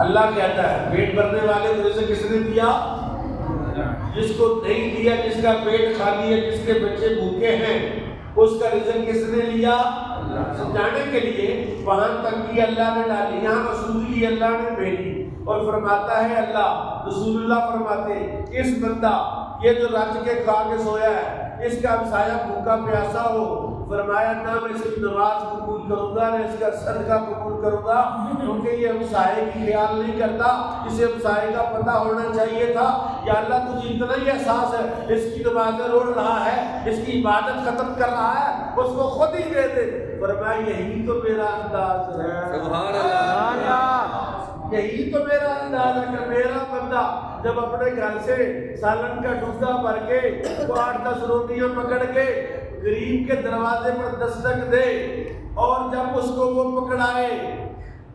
اللہ کہتا ہے پیٹ بھرنے والے کو رزق کس نے دیا؟ جس کو نہیں دیا، جس کا پیٹ خالی ہے، جس کے بچے بھوکے ہیں، اس کا رزق کس نے لیا؟ سمجھانے کے لیے وہاں تک بھی اللہ نے ڈالی، یہاں رسولی اللہ نے بھیجی، اور فرماتا ہے اللہ، رسول اللہ فرماتے ہیں اس بندہ یہ جو رج کے کھا کے سویا ہے، اس کا ہمسایہ بھوکا پیاسا ہو، فرمایا نہ میں اس کی نماز قبول کروں گا، نہ اس کا صدقہ قبول کروں گا، کیونکہ یہ ہمسائے کی خیال نہیں کرتا، اسے ہمسائے کا پتہ ہونا چاہیے تھا۔ یا اللہ تجھے اتنا ہی احساس ہے اس کی نمازیں روڑ رہا ہے، اس کی عبادت ختم کر رہا ہے، اس کو خود ہی دے دے۔ فرمایا یہی تو میرا انداز ہے، سبحان اللہ، یہی تو میرا انداز ہے کہ میرا بندہ جب اپنے گھر سے سالن کا ڈبہ بھر کے وہ 8-10 روٹیاں پکڑ کے غریب کے دروازے پر دستک دے، اور جب اس کو وہ پکڑائے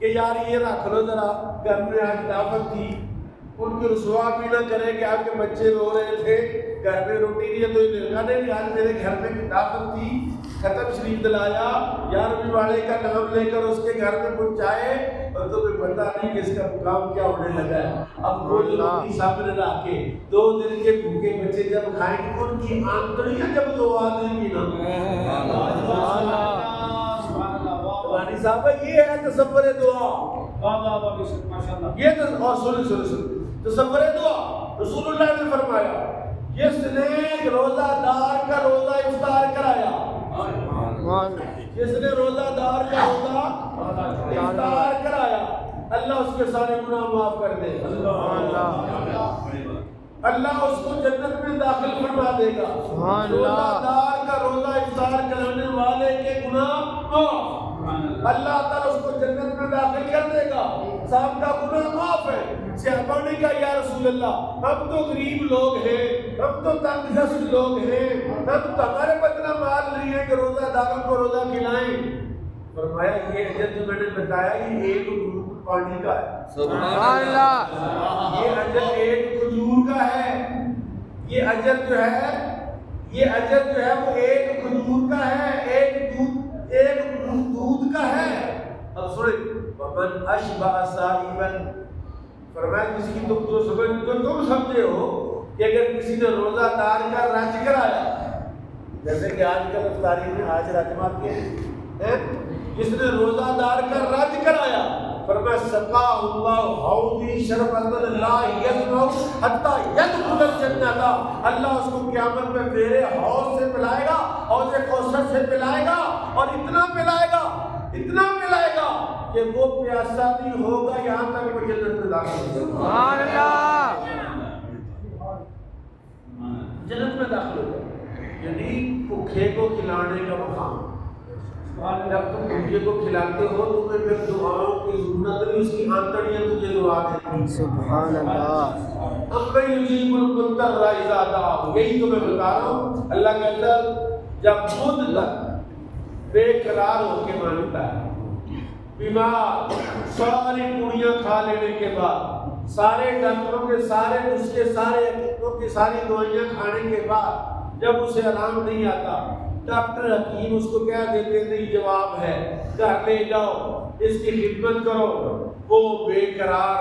کہ یار یہ رکھ لو ذرا، گھر میں آج دعوت تھی، ان کی رسوا بھی نہ کرے کہ آپ کے بچے رو رہے تھے گھر میں روٹی نہیں ہے، تو یہ لڑکا نے آج میرے گھر میں دعوت تھی، ختم شریف دلایا، یار بھی والے کا نام لے کر اس کے گھر میں پہنچائے، اور تمہیں پتہ نہیں کہ اس کا مقام کیا ہونے لگا ہے۔ اب وہ روٹی سامنے رکھ کے 2 دن کے بھوکے بچے جب کھائیں گے، ان کی آنتڑیاں جب دعا دیں گی نا، روحانی صاحب یہ ہے تصور دعا، یہ اور سن تصور دعا۔ رسول اللہ نے فرمایا جس نے روزہ دار کا روزہ افطار کرایا، جس نے روزہ دار کا روزہ افطار کرایا، اللہ اس کے سارے گناہ معاف کر دے گا، اللہ اس کو جنت میں داخل فرما دے گا۔ روزہ دار کا روزہ افطار کرانے والے کے گناہ معاف، اللہ تعالیٰ اس کو جنت میں داخل کر دے گا، صاحب کا گناہ معاف ہے۔ صحابہ نے کہا یا رسول اللہ ہم تو غریب لوگ ہیں، ہم تو تنگ دست لوگ ہیں، ہم تو ہمارے پاس اتنا مال نہیں ہے کہ روزہ داروں کو روزہ کھلائیں۔ فرمایا یہ اجر جو میں نے بتایا یہ ایک گھونٹ پانی کا ہے، سبحان اللہ، یہ اجر ایک کھجور کا ہے، یہ اجر جو ہے، یہ اجر جو ہے وہ ایک کھجور کا ہے، ایک دودھ کا ہے۔ اب سنیں وَمَنْ أَشْبَعَ صَائِمًا، فرمایا کسی کی تم سمجھے ہو کہ اگر کسی نے روزہ دار کا رج کرایا، جیسے کہ آج کل افطاری میں آج رجمہ کے ہیں، جس نے روزہ دار کا رج کرایا، فرمایا سقا اللہ حوضی شربۃ لا یظمأ حتی یدخل الجنۃ، اللہ اس کو قیامت میں میرے حوض سے پلائے گا، حوض کوثر سے پلائے گا، اور اتنا پلائے گا، اتنا پلائے گا کہ وہ پیاسا بھی ہوگا یہاں تک وہ جنت میں داخل ہوگا۔ سبحان اللہ، جنت میں داخل ہوگا، یعنی بھوکے کو کھلانے کا مقام۔ جب تم بھوکے کو کھلاتے ہو تمہیں پھر دعاؤں کی ضرورت نہیں، اس کی آنتڑیاں تجھے دعا دیں گی۔ سبحان اللہ، اَمَّن يُجِيبُ الْمُضْطَرَّ إِذَا دَعَاهُ، یہی تو میں بتا رہا ہوں۔ اللہ کہتا ہے جب خود بے قرار ہو کے مانگتا ہے، بیمار، ساری پوڑیاں کھا لینے کے بعد، سارے ڈاکٹروں کے سارے نسخے، سارے حکیموں کی ساری دوائیاں کھانے کے بعد جب اسے آرام نہیں آتا، ڈاکٹر حکیم اس کو کہہ دیتے نہیں جواب ہے، گھر لے جاؤ، اس کی خدمت کرو، وہ بے قرار۔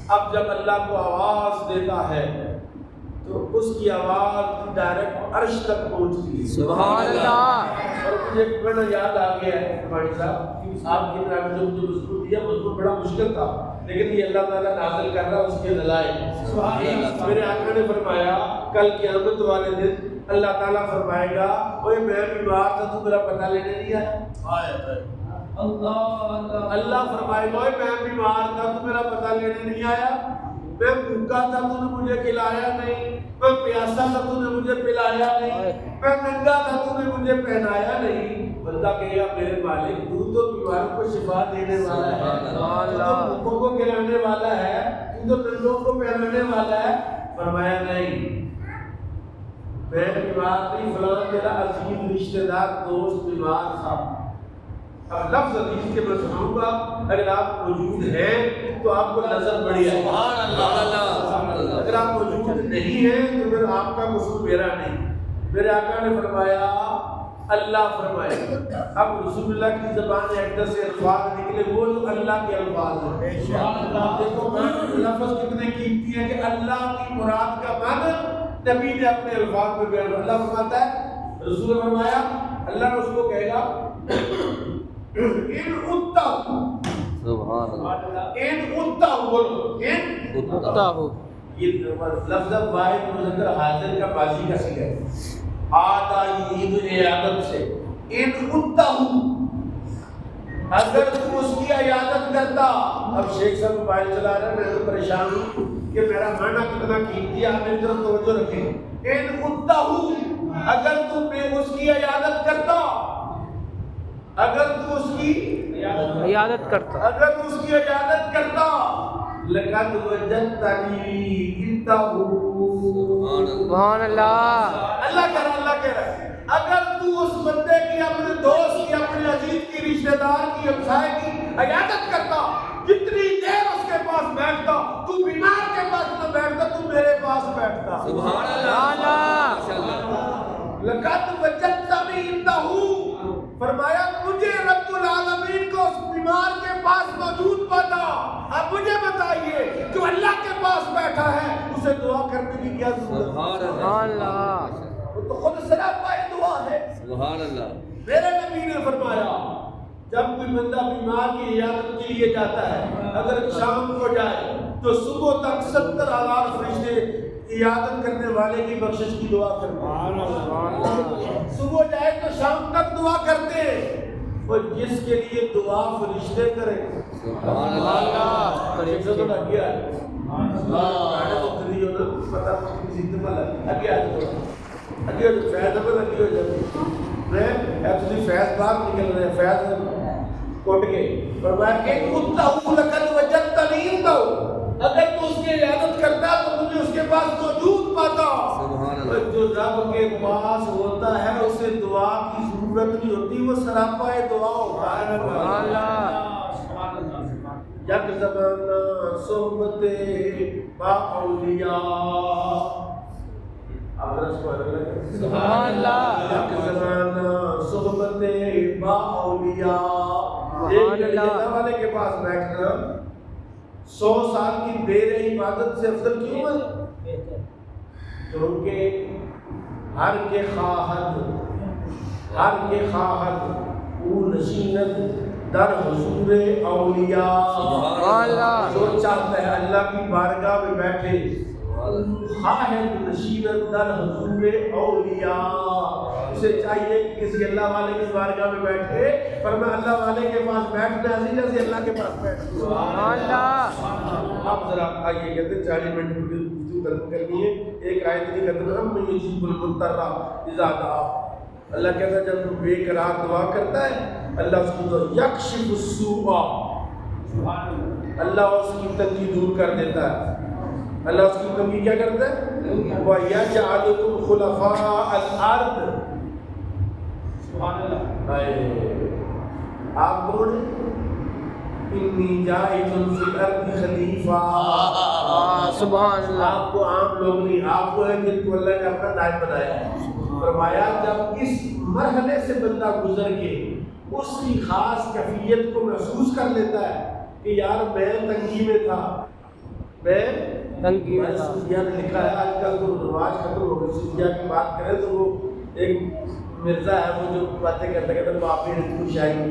اب جب اللہ کو آواز دیتا ہے تو اس کی آواز ڈائریکٹ عرش تک پہنچتی ہے۔ سبحان اللہ، اور مجھے بڑا یاد آ گیا ہے بھائی صاحب، آپ کی طرف جو مجھے مضبوط دیا مضبوط بڑا مشکل تھا، لیکن یہ اللہ تعالیٰ نازل کر رہا اس کے دلائل۔ میرے آقا نے فرمایا کل قیامت والے دن اللہ تعالیٰ فرمائے گا اوے میں بیمار تھا تو میرا پتہ لینے نہیں آیا۔ اللہ فرمائے گا اوے میں بیمار تھا تو میرا پتہ لینے نہیں آیا، میں بھوکا تھا تو نے مجھے کھلایا نہیں، میں پیاسا تھا تو نے مجھے پلایا نہیں، میں ننگا تھا تو نے مجھے پہنایا نہیں۔ بندہ کہے گا میرے مالک تو تو بیماروں کو شفا دینے والا ہے، تو تو بھوکوں کو کھلانے والا ہے، تو تو ننگوں کو پہنانے والا ہے۔ فرمایا نہیں، میں بیمار نہیں، فلاں میرا عزیز رشتہ دار دوست بیمار تھا۔ اب لفظ حدیث کے میں سناؤں گا، اگر آپ موجود ہیں تو آپ کو نظر بڑی ہے، اگر آپ موجود نہیں ہیں تو پھر آپ کا قصور میرا نہیں۔ میرے آقا نے فرمایا اللہ فرمائے. اب رسول اللہ کی زبان اقدس سے الفاظ نکلے وہ جو اللہ کے الفاظ ہیں. دیکھو لفظ کتنے قیمتی ہیں کہ اللہ کی مراد کا معنی نبی نے اپنے الفاظ میں بیان. اللہ فرماتا ہے رسول نے فرمایا اللہ اس کو کہے گا ان اتہ سبحان اللہ ان اتہ بولو ان اتہ ہو یہ لفظ واحد مذکر حاضر کا ماضی کا صیغہ ہے. آتا عید عیادت سے ان اتہ اگر تم اس کی عیادت کرتا. اب شیخ صاحب موبائل چلا رہے ہیں میں تو پریشان ہوں کہ میرا معنی کتنا قیمتی ہے. آپ میری طرف توجہ رکھیں. ان اتہ اگر تم اس کی عیادت کرتا اگر تو اس کی عیادت کرتا اگر تو اس کی عیادت کرتا لقد وجدتنی عنده. سبحان اللہ اللہ کہہ رہا ہے اگر تو اس بندے کی اپنے دوست کی اپنے عزیز کی رشتہ دار کی ہمسائے کی عیادت کرتا جتنی دیر اس کے پاس بیٹھتا تو بیمار کے پاس نہ بیٹھتا تو میرے پاس بیٹھتا. سبحان اللہ. لقد وجدتنی عنده فرمایا مجھے رب العالمین کو اس بیمار کے پاس موجود پاتا. اب مجھے بتائیے جو اللہ کے پاس بیٹھا ہے اسے دعا کرنے کی کیا ضرورت؟ سبحان اللہ وہ تو خود سراپا دعا ہے. سبحان اللہ. میرے نبی نے فرمایا جب کوئی بندہ بیمار کی عیادت کے لیے جاتا ہے اگر شام کو جائے تو صبح تک 70,000 فرشتے عیادت کرنے والے کی بخشش کی دعا کرتے ہیں. صبح جائے تو شام تک دعا کرتے ہیں اور جس کے لیے دعا فرشتے کریں. سبحان اللہ. فرشتے تو لگ گیا ہے. آنے تو تری ہو نا پتہ کسی سے ملا آگے آ جاؤ آگے ہو جاؤ فیض میں لگی ہو جاتی میں ایکچولی فیض باہر نکل رہے ہیں فیض کوٹ کے فرمایا کہ اتہ لقد وجدتنی عنده اگر تو اس کی عیادت کرتا تو مجھے اس کے پاس موجود پاتا. جو رب کے پاس ہوتا ہے اسے دعا کی ضرورت نہیں ہوتی وہ سراپا دعا ہوتا ہے. یک زمانہ صحبت با اولیاء سبحان اللہ. یک زمانہ صحبت با اولیاء. ایک اللہ والے کے پاس بیٹھنا 100 سال کی دیر عبادت سے افضل کیوں ہے؟ کیونکہ ہر کے خواہد او نشینت در حضور اولیاء. جو چاہتا ہے اللہ کی بارگاہ میں بیٹھے خواہد نشینت در حضور اولیاء اسے چاہیے کہ کسی اللہ والے کی بارگاہ میں بیٹھے پر میں اللہ والے کے پاس بیٹھنا ایسی جیسے اللہ کے پاس بیٹھنا. آپ ذرا آئیے کہتے ہیں 40 منٹ کی ختم کرنی ہے. ایک آیت نہیں ختم ہم میں یجیب المضطر اذا دعا. اللہ کہتا ہے جب بے قرار دعا کرتا ہے اللہ اس کو یکشف السوء اللہ اس کی تنگی دور کر دیتا ہے. اللہ اس کی تنگی کیا کرتا ہے وَيَجْعَلُكُمْ خُلَفَاءَ الْأَرْضِ. سبحان اللہ. آپ کون ہیں؟ انی جاعل فی الارض خلیفہ. سبحان اللہ. آپ کو عام لوگ نہیں آپ کو ہے جن کو اللہ نے اپنا نائب بنایا. فرمایا جب اس مرحلے سے بندہ گزر کے اس کی خاص کیفیت کو محسوس کر لیتا ہے کہ یار میں تنگی میں تھا میں تنگی میں تھا. صوفیہ نے لکھا ہے آج کل تو رواج ختم ہو گئی صوفیہ کی بات کریں تو وہ ایک مرزا ہے وہ جو باتیں کرتا کہتا ہے معافی رکھو شاہی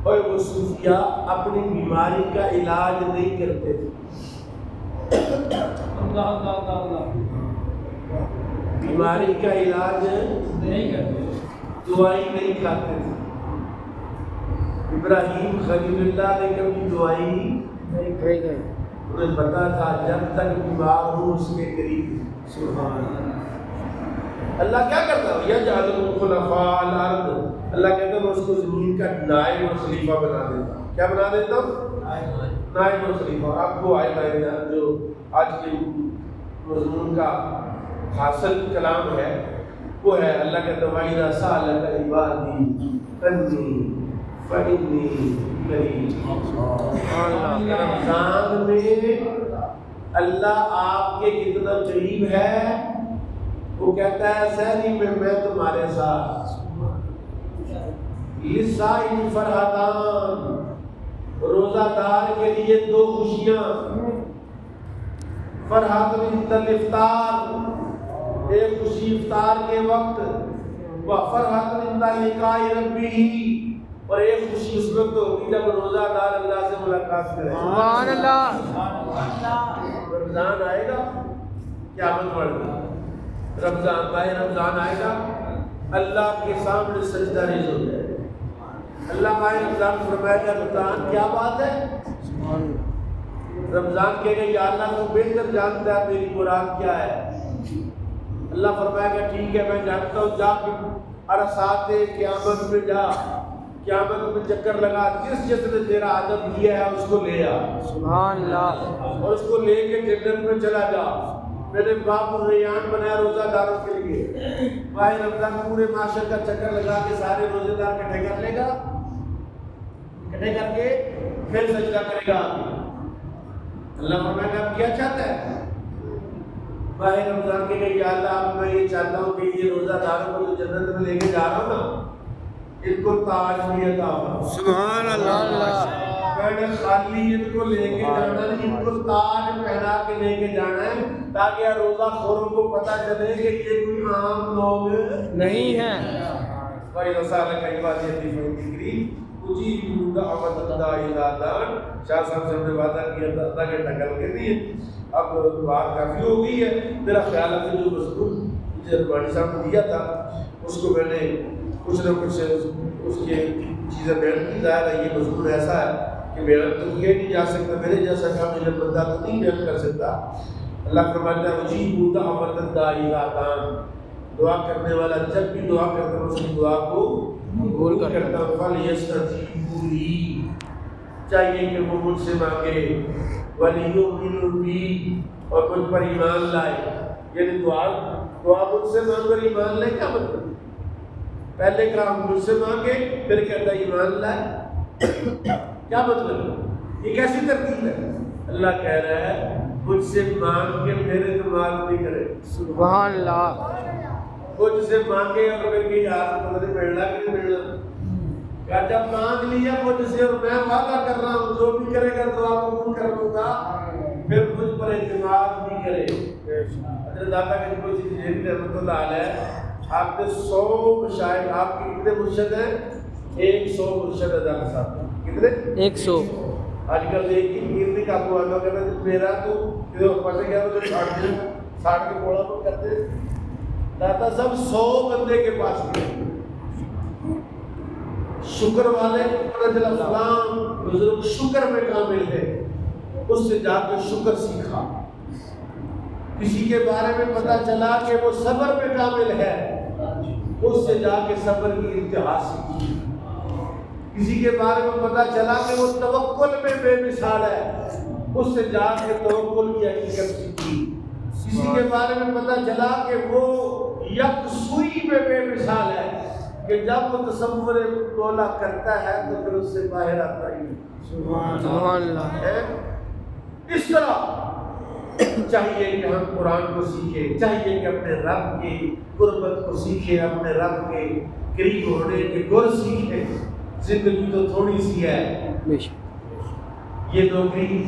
اور وہ صوفیہ اپنی بیماری کا علاج نہیں کرتے تھے. بیماری کا علاج نہیں کرتے دوائی نہیں کھاتے تھے. ابراہیم خلیل اللہ نے کبھی دوائی نہیں کھائی. انہیں پتا تھا جب تک بیمار ہوں اس کے قریب. سبحان اللہ کیا کرتا ہے یجعلکم خلفاء الارض. اللہ کہتا ہے میں اس کو زمین کا نائب اور خلیفہ بنا دیتا. کیا بنا دیتا ہوں؟ نائب اور خلیفہ. آپ کو آیت جو آج کے مضمون کا حاصل کلام ہے وہ ہے اللہ کہتا ہے وَإِذَا سَأَلَكَ عِبَادِي أَنِّي فَإِنِّي قَرِيبٌ. رمضان میں اللہ آپ کے کتنا قریب ہے وہ کہتا ہے سحری میں تمہارے ساتھ. للصائم فرحتان، روزہ دار کے لیے دو خوشیاں، فرحت عند الافطار، ایک خوشی افطار کے وقت، وفرحت عند لقاء ربہ، اور ایک خوشی اس وقت ہوگی جب روزہ دار اللہ سے ملاقات کرے. سبحان اللہ. رمضان آئے گا قیامت بڑھ گئی، رمضان ماہ رمضان آئے گا اللہ کے سامنے سجدہ ریز ہو جائے گا. اللہ ماہ رمضان فرمائے گا رمضان کیا بات ہے؟ رمضان کہے گا یا اللہ تو بہتر جانتا ہے میری مراد کیا ہے. اللہ فرمائے گا ٹھیک ہے میں جانتا ہوں، جا کے عرصات قیامت میں جا، قیامت میں چکر لگا، جس نے تیرا عدد کیا ہے اس کو لے آ، سبحان اللہ. اور اس کو لے کے جنت میں چلا جا. میں نے باب الریان بنایا روزہ داروں کے لیے. ماہ رمضان پورے معاشر کا چکر لگا کے سارے روزے دار اکٹھے کر لے گا، اکٹھے کر کے پھر سجدہ کرے گا. اللہ فرمائے گا کیا چاہتا ہے؟ ماہ رمضان کے لیے یا اللہ میں یہ چاہتا ہوں کہ یہ روزہ داروں کو جو جنت میں لے کے جا رہا ہوں نا، ان کو تاج بھی عطا ہو. سبحان اللہ. میں نے خالی ان کو لے کے جانا ہے، ان کو تاج پہنا کے لے کے جانا ہے تاکہ روزہ خوروں کو پتہ چلے کہ یہ کوئی عام لوگ نہیں ہے. بھائی رسالہ کئی بات یہ تھی فکری کچھ دعوت خدا الہدان. شاہ صاحب سے ہم نے وعدہ کیا تھا آدھا گھنٹہ کر کے دیے، اب بات کافی ہو گئی ہے. میرا خیال ہے کہ جو مضمون مجھے ربانی صاحب نے دیا تھا اس کو میں نے کچھ نہ کچھ اس کی چیزیں بیان کی. ظاہر ہے یہ مضمون ایسا ہے کہ بیان تو کیا نہیں جا سکتا، میرے جیسا کام میرا بندہ تو نہیں بیان کر سکتا. اللہ فرماتا ہے اجیبوا دعوت الداعی اذا دعان، دعا کرنے والا جب بھی دعا کرتا ہے اس کی دعا کو قبول کرتا ہوں. فلیستجیبوا لی، چاہیے کہ وہ مجھ سے مانگے، ولیؤمنوا بی، اور مجھ پر ایمان لائے. یعنی دعا مجھ سے مانگ کر ایمان لائے کیا مطلب؟ پہلے کہا مجھ سے مانگے پھر کہتا ایمان لائے، کیا مطلب؟ یہ کیسی ترتیب ہے؟ اللہ کہہ رہا ہے مجھ سے مانگ کے میرے دماغ نہیں کرے. سبحان اللہ. مجھ سے مانگے اور پھر کہ یار پتہ نہیں ملنا کہ نہیں ملنا. کہا جب مانگ لیا مجھ سے اور میں وعدہ کر رہا ہوں جو بھی کرے گا دعا قبول کر لوں گا، پھر مجھ پر اعتماد بھی کرے. حضرت داتا کے کوئی چیز جیلی رحمۃ اللہ علیہ، آپ نے 100 مشاہد، آپ کے کتنے مرشد ہیں؟ 100 مرشد ادا کے ساتھ. کتنے؟ 100. آج کل ایک ہی پیر نہیں کام ہوا کرنا میرا تو پڑھنے گیا تو 60 کے کوڑا پر کرتے. داتا صاحب 100 بندے کے پاس گئے، شکر والے فلاں بزرگ شکر میں کامل ہے، اس سے جا کے شکر سیکھا. کسی کے بارے میں پتہ چلا کہ وہ صبر میں کامل ہے، اس سے جا کے صبر کی انتہا سیکھی. کسی کے بارے میں پتہ چلا کہ وہ توکل میں بے مثال ہے، اس سے جا کے توکل کی حقیقت سیکھی. کسی کے بارے میں پتہ چلا کہ وہ یکسوئی میں بے مثال ہے، کہ جب وہ تصور مولا کرتا ہے تو پھر اس سے باہر آتا ہی. سبحان اللہ. اس طرح چاہیے کہ ہم قرآن کو سیکھیں، چاہیے کہ اپنے رب کی قربت کو سیکھیں، اپنے رب کے قریب ہونے کے گر سیکھیں. زندگی تو تھوڑی سی ہے. یہ نوکری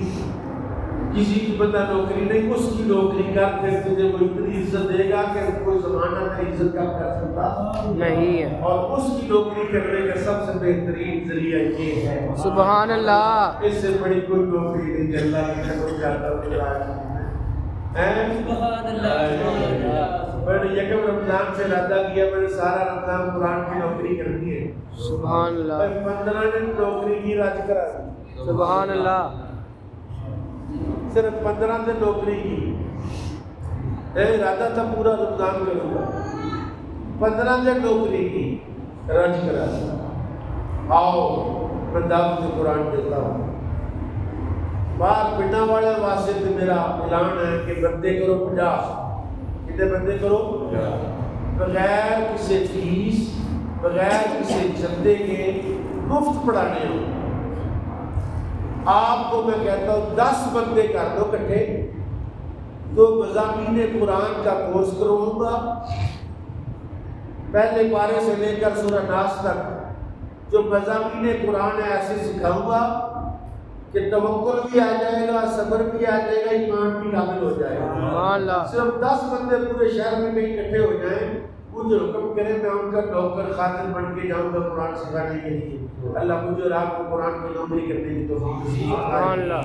کسی کی بندہ نوکری نہیں، اس کی نوکری کر پھر تجھے وہ اتنی عزت دے گا کہ کوئی زمانہ تیری عزت کم کر سکتا نہیں ہے. اور اس کی نوکری کرنے کا سب سے بہترین ذریعہ یہ ہے. سبحان اللہ. اس سے بڑی کوئی نوکری نہیں کہ اللہ کی خدمت کرتا ہے. میں نے یکم رمضان سے ارادہ کیا میں نے سارا رمضان قرآن کی نوکری کرنی ہے. سبحان اللہ. 15 نے نوکری کی راج کرا. سبحان اللہ. صرف 15 دن نوکری کی. ارادہ تھا پورا رمضان کروں گا. 15 دن نوکری کی راج کرا. آؤ میں دعوت قرآن دیتا ہوں. باہر پنڈا والے واسطے میرا اعلان ہے کہ بندے کرو 50. کتنے بندے کرو؟ بغیر کسی فیس، بغیر کسی چندے کے مفت پڑھانے ہو. آپ کو میں کہتا ہوں 10 بندے کر دو کٹھے تو مضامین قرآن کا کورس کرواؤں گا. پہلے پارے سے لے کر سورہ ناس تک جو مضامین قرآن ہے ایسے سکھاؤں گا کہ توکل بھی آ جائے گا، صبر بھی آ جائے گا، ایمان بھی کامل ہو جائے گا۔ سبحان اللہ۔ صرف 10 بندے پورے شہر میں کہیں اکٹھے ہو جائیں، مجھے حکم کرے میں ان کا نوکر خادم بن کے جاؤں گا قرآن سکھانے کے لیے۔ اللہ مجھے اور آپ کو قرآن کی نوکری کرنے کی توفیق نصیب فرمائے۔ سبحان اللہ۔